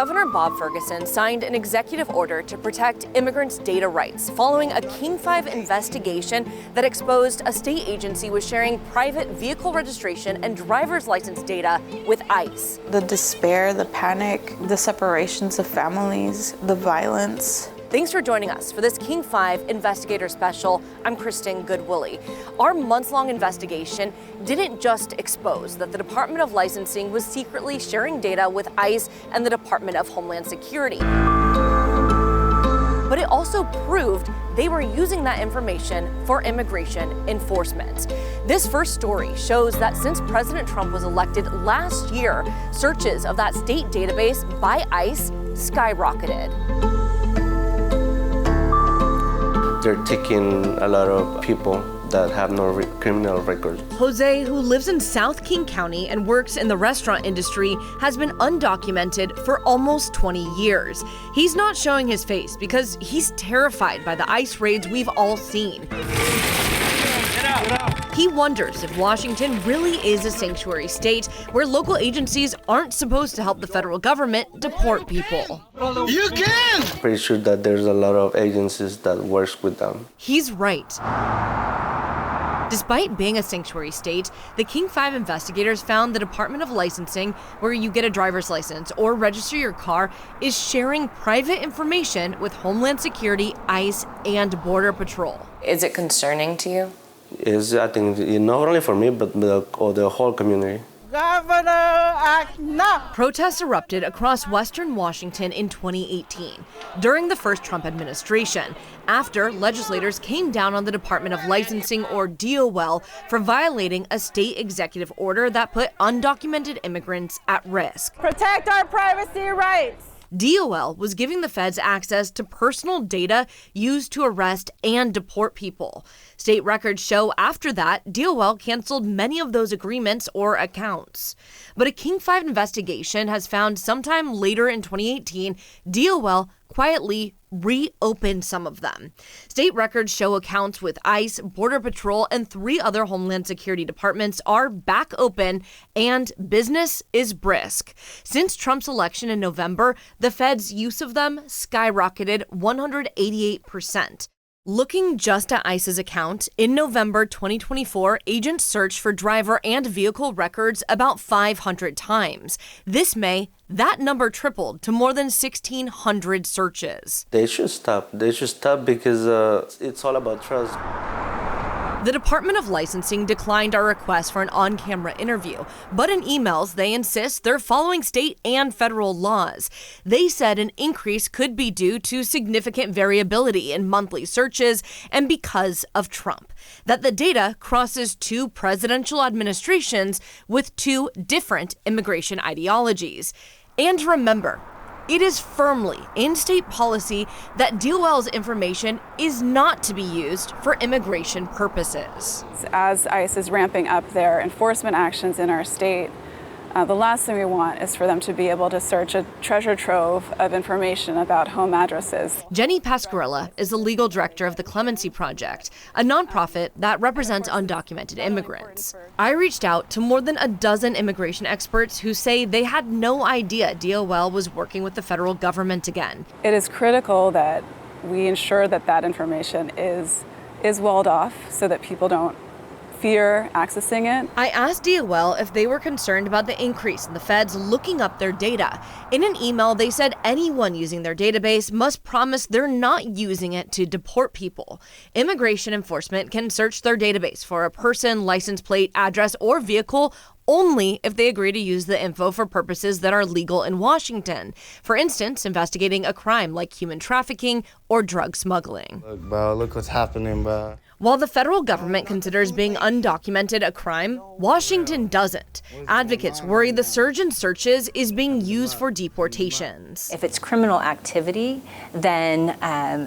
Governor Bob Ferguson signed an executive order to protect immigrants' data rights following a King 5 investigation that exposed a state agency was sharing private vehicle registration and driver's license data with ICE. The despair, the panic, the separations of families, the violence. Thanks for joining us for this King 5 Investigator Special. I'm Kristen Goodwillie. Our months-long investigation didn't just expose that the Department of Licensing was secretly sharing data with ICE and the Department of Homeland Security, but it also proved they were using that information for immigration enforcement. This first story shows that since President Trump was elected last year, searches of that state database by ICE skyrocketed. They're taking a lot of people that have no criminal records. Jose, who lives in South King County and works in the restaurant industry, has been undocumented for almost 20 years. He's not showing his face because he's terrified by the ICE raids we've all seen. He wonders if Washington really is a sanctuary state where local agencies aren't supposed to help the federal government deport people. You can! Pretty sure that there's a lot of agencies that works with them. He's right. Despite being a sanctuary state, the King 5 investigators found the Department of Licensing, where you get a driver's license or register your car, is sharing private information with Homeland Security, ICE, and Border Patrol. Is it concerning to you? I think, not only for me, but the whole community. Governor, act now! Protests erupted across western Washington in 2018, during the first Trump administration, after legislators came down on the Department of Licensing, or DOL, for violating a state executive order that put undocumented immigrants at risk. Protect our privacy rights! DOL was giving the feds access to personal data used to arrest and deport people. State records show after that, DOL canceled many of those agreements or accounts. But a King 5 investigation has found sometime later in 2018, DOL quietly reopened some of them. State records show accounts with ICE, Border Patrol, and 3 other Homeland Security departments are back open, and business is brisk. Since Trump's election in November, the Fed's use of them skyrocketed 188%. Looking just at ICE's account, in November 2024, agents searched for driver and vehicle records about 500 times. This May, that number tripled to more than 1,600 searches. They should stop. They should stop because it's all about trust. The Department of Licensing declined our request for an on-camera interview, but in emails, they insist they're following state and federal laws. They said an increase could be due to significant variability in monthly searches and because of Trump, that the data crosses 2 presidential administrations with 2 different immigration ideologies. And remember, it is firmly in state policy that DOL's information is not to be used for immigration purposes. As ICE is ramping up their enforcement actions in our state, the last thing we want is for them to be able to search a treasure trove of information about home addresses. Jenny Pasquarella is the legal director of the Clemency Project, a nonprofit that represents undocumented immigrants. I reached out to more than a dozen immigration experts who say they had no idea DOL was working with the federal government again. It is critical that we ensure that that information is walled off so that people don't fear accessing it. I asked DOL if they were concerned about the increase in the feds looking up their data. In an email, they said anyone using their database must promise they're not using it to deport people. Immigration enforcement can search their database for a person, license plate, address, or vehicle only if they agree to use the info for purposes that are legal in Washington. For instance, investigating a crime like human trafficking or drug smuggling. Look, bro, look what's happening, bro. While the federal government considers being undocumented a crime, Washington doesn't. Advocates worry the surge in searches is being used for deportations. If it's criminal activity, then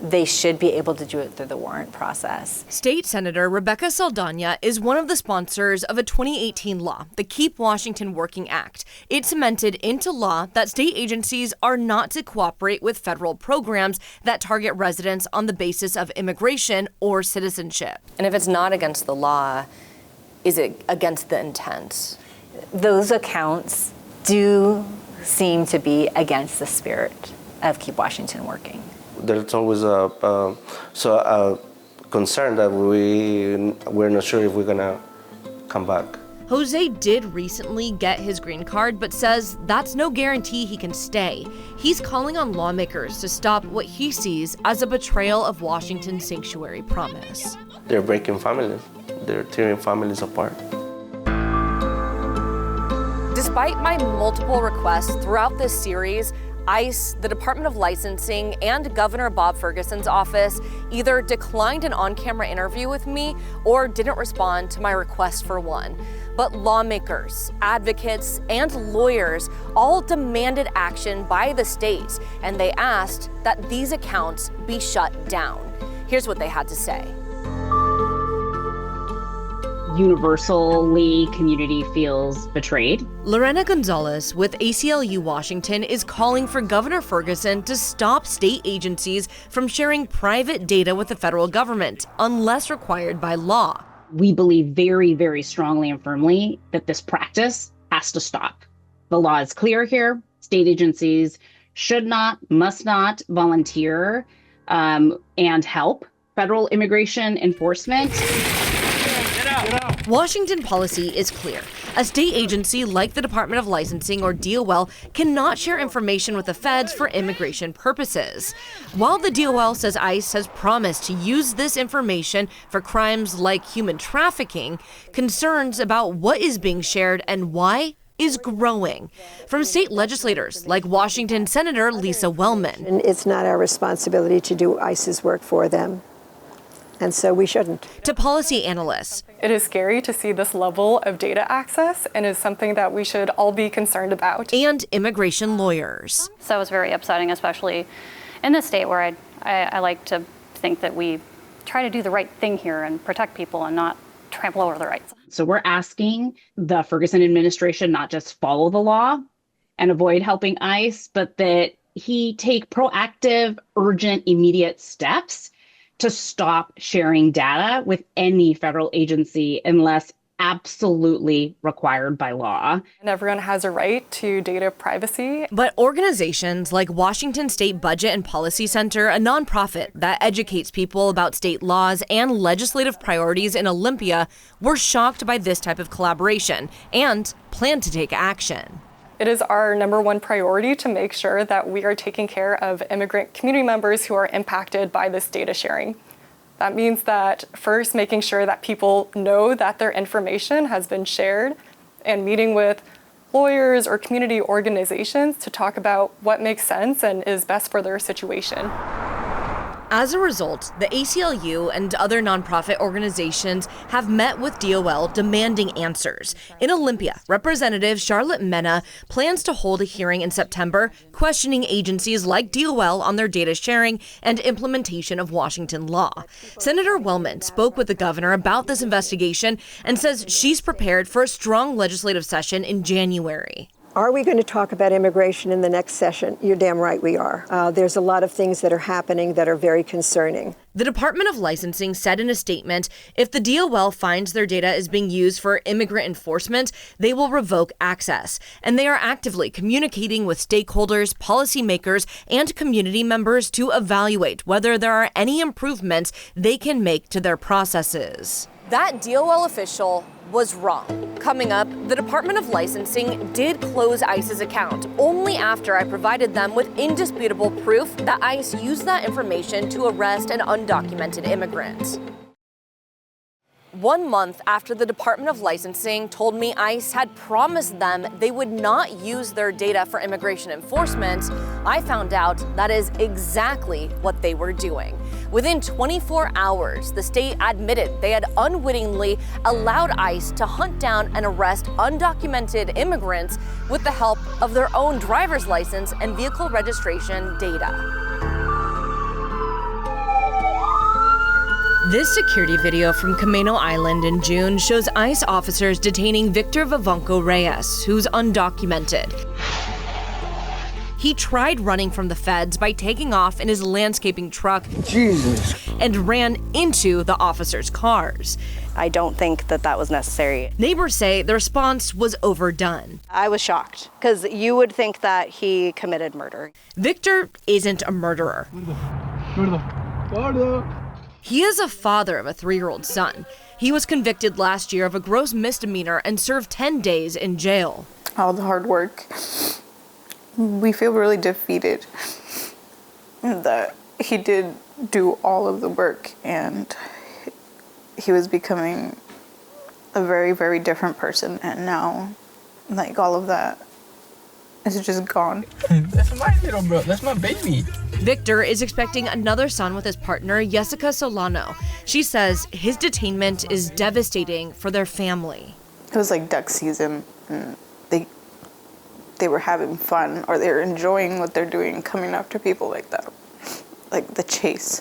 they should be able to do it through the warrant process. State Senator Rebecca Saldana is one of the sponsors of a 2018 law, the Keep Washington Working Act. It cemented into law that state agencies are not to cooperate with federal programs that target residents on the basis of immigration or citizenship. And if it's not against the law, is it against the intent? Those accounts do seem to be against the spirit of Keep Washington Working. There's always a concern that we're not sure if we're gonna come back. Jose did recently get his green card, but says that's no guarantee he can stay. He's calling on lawmakers to stop what he sees as a betrayal of Washington's sanctuary promise. They're breaking families. They're tearing families apart. Despite my multiple requests throughout this series, ICE, the Department of Licensing, and Governor Bob Ferguson's office either declined an on-camera interview with me or didn't respond to my request for one. But lawmakers, advocates, and lawyers all demanded action by the states, and they asked that these accounts be shut down. Here's what they had to say. Universally, community feels betrayed. Lorena Gonzalez with ACLU Washington is calling for Governor Ferguson to stop state agencies from sharing private data with the federal government unless required by law. We believe very, very strongly and firmly that this practice has to stop. The law is clear here. State agencies should not, must not volunteer and help federal immigration enforcement. Washington policy is clear. A state agency like the Department of Licensing or DOL cannot share information with the feds for immigration purposes. While the DOL says ICE has promised to use this information for crimes like human trafficking, concerns about what is being shared and why is growing. From state legislators like Washington Senator Lisa Wellman. And it's not our responsibility to do ICE's work for them. And so we shouldn't. To policy analysts. It is scary to see this level of data access and is something that we should all be concerned about. And immigration lawyers. So it's very upsetting, especially in this state where I like to think that we try to do the right thing here and protect people and not trample over their rights. So we're asking the Ferguson administration not just follow the law and avoid helping ICE, but that he take proactive, urgent, immediate steps to stop sharing data with any federal agency unless absolutely required by law. And everyone has a right to data privacy. But organizations like Washington State Budget and Policy Center, a nonprofit that educates people about state laws and legislative priorities in Olympia, were shocked by this type of collaboration and plan to take action. It is our number one priority to make sure that we are taking care of immigrant community members who are impacted by this data sharing. That means that first making sure that people know that their information has been shared and meeting with lawyers or community organizations to talk about what makes sense and is best for their situation. As a result, the ACLU and other nonprofit organizations have met with DOL demanding answers. In Olympia, Representative Charlotte Mena plans to hold a hearing in September questioning agencies like DOL on their data sharing and implementation of Washington law. Senator Wellman spoke with the governor about this investigation and says she's prepared for a strong legislative session in January. Are we going to talk about immigration in the next session? You're damn right we are. There's a lot of things that are happening that are very concerning. The Department of Licensing said in a statement, if the DOL finds their data is being used for immigrant enforcement, they will revoke access. And they are actively communicating with stakeholders, policymakers, and community members to evaluate whether there are any improvements they can make to their processes. That DOL official was wrong. Coming up, the Department of Licensing did close ICE's account only after I provided them with indisputable proof that ICE used that information to arrest an undocumented immigrant. 1 month after the Department of Licensing told me ICE had promised them they would not use their data for immigration enforcement, I found out that is exactly what they were doing. Within 24 hours, the state admitted they had unwittingly allowed ICE to hunt down and arrest undocumented immigrants with the help of their own driver's license and vehicle registration data. This security video from Camino Island in June shows ICE officers detaining Victor Vivanco Reyes, who's undocumented. He tried running from the feds by taking off in his landscaping truck and ran into the officers' cars. I don't think that was necessary. Neighbors say the response was overdone. I was shocked because you would think that he committed murder. Victor isn't a murderer. He is a father of a 3-year-old son. He was convicted last year of a gross misdemeanor and served 10 days in jail. All the hard work. We feel really defeated that he did do all of the work and he was becoming a very, very different person. And now, like, all of that is just gone. That's my little bro. That's my baby. Victor is expecting another son with his partner, Jessica Solano. She says his detainment is devastating for their family. It was like duck season, and they were having fun, or they were enjoying what they're doing, coming after people like that. Like the chase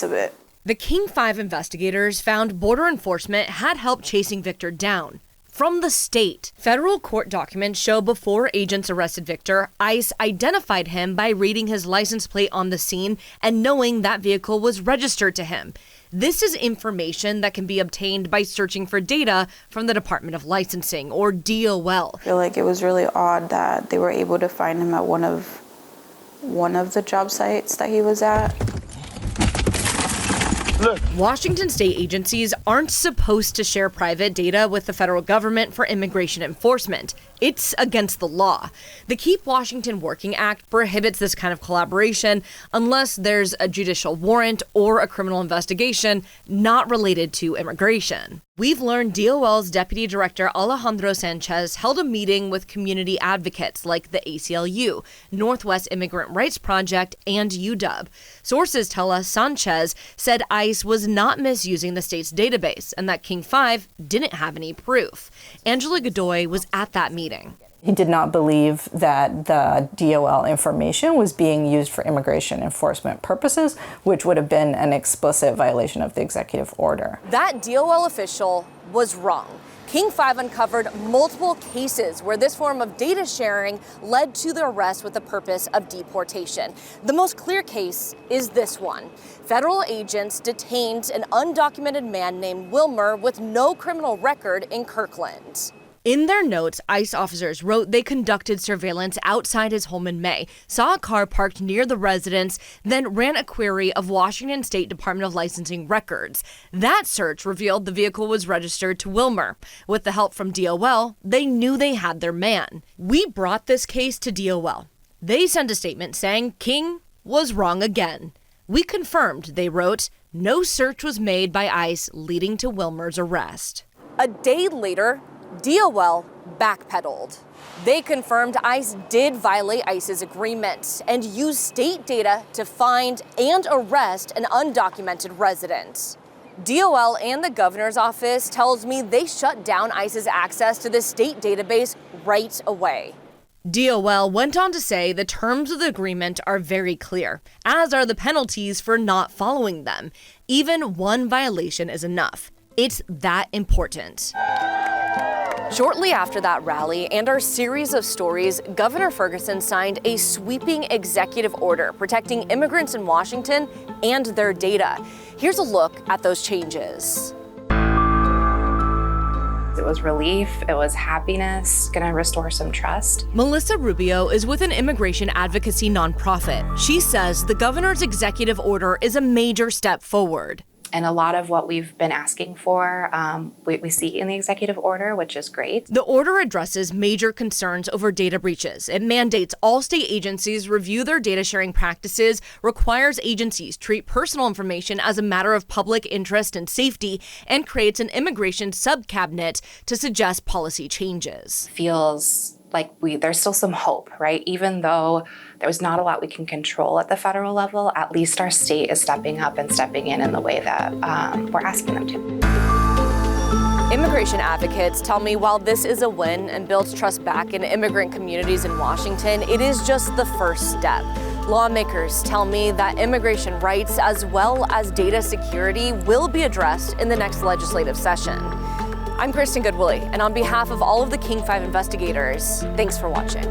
of it. The King 5 investigators found border enforcement had help chasing Victor down. From the state, federal court documents show before agents arrested Victor, ICE identified him by reading his license plate on the scene and knowing that vehicle was registered to him. This is information that can be obtained by searching for data from the Department of Licensing, or DOL. I feel like it was really odd that they were able to find him at one of the job sites that he was at. Look. Washington state agencies aren't supposed to share private data with the federal government for immigration enforcement. It's against the law. The Keep Washington Working Act prohibits this kind of collaboration unless there's a judicial warrant or a criminal investigation not related to immigration. We've learned DOL's Deputy Director Alejandro Sanchez held a meeting with community advocates like the ACLU, Northwest Immigrant Rights Project, and UW. Sources tell us Sanchez said ICE was not misusing the state's database and that King 5 didn't have any proof. Angela Godoy was at that meeting. He did not believe that the DOL information was being used for immigration enforcement purposes, which would have been an explicit violation of the executive order. That DOL official was wrong. King 5 uncovered multiple cases where this form of data sharing led to the arrest with the purpose of deportation. The most clear case is this one. Federal agents detained an undocumented man named Wilmer with no criminal record in Kirkland. In their notes, ICE officers wrote they conducted surveillance outside his home in May, saw a car parked near the residence, then ran a query of Washington State Department of Licensing records. That search revealed the vehicle was registered to Wilmer. With the help from DOL, they knew they had their man. We brought this case to DOL. They sent a statement saying King was wrong again. We confirmed, they wrote, no search was made by ICE leading to Wilmer's arrest. A day later, DOL backpedaled. They confirmed ICE did violate ICE's agreement and used state data to find and arrest an undocumented resident. DOL and the governor's office tells me they shut down ICE's access to the state database right away. DOL went on to say the terms of the agreement are very clear, as are the penalties for not following them. Even one violation is enough. It's that important. Shortly after that rally and our series of stories, Governor Ferguson signed a sweeping executive order protecting immigrants in Washington and their data. Here's a look at those changes. It was relief, it was happiness, gonna restore some trust. Melissa Rubio is with an immigration advocacy nonprofit. She says the governor's executive order is a major step forward. And a lot of what we've been asking for, we see in the executive order, which is great. The order addresses major concerns over data breaches. It mandates all state agencies review their data sharing practices, requires agencies treat personal information as a matter of public interest and safety, and creates an immigration sub-cabinet to suggest policy changes. Feels like there's still some hope, right? Even though there's not a lot we can control at the federal level, at least our state is stepping up and stepping in the way that we're asking them to. Immigration advocates tell me while this is a win and builds trust back in immigrant communities in Washington, it is just the first step. Lawmakers tell me that immigration rights as well as data security will be addressed in the next legislative session. I'm Kristen Goodwillie, and on behalf of all of the King 5 investigators, thanks for watching.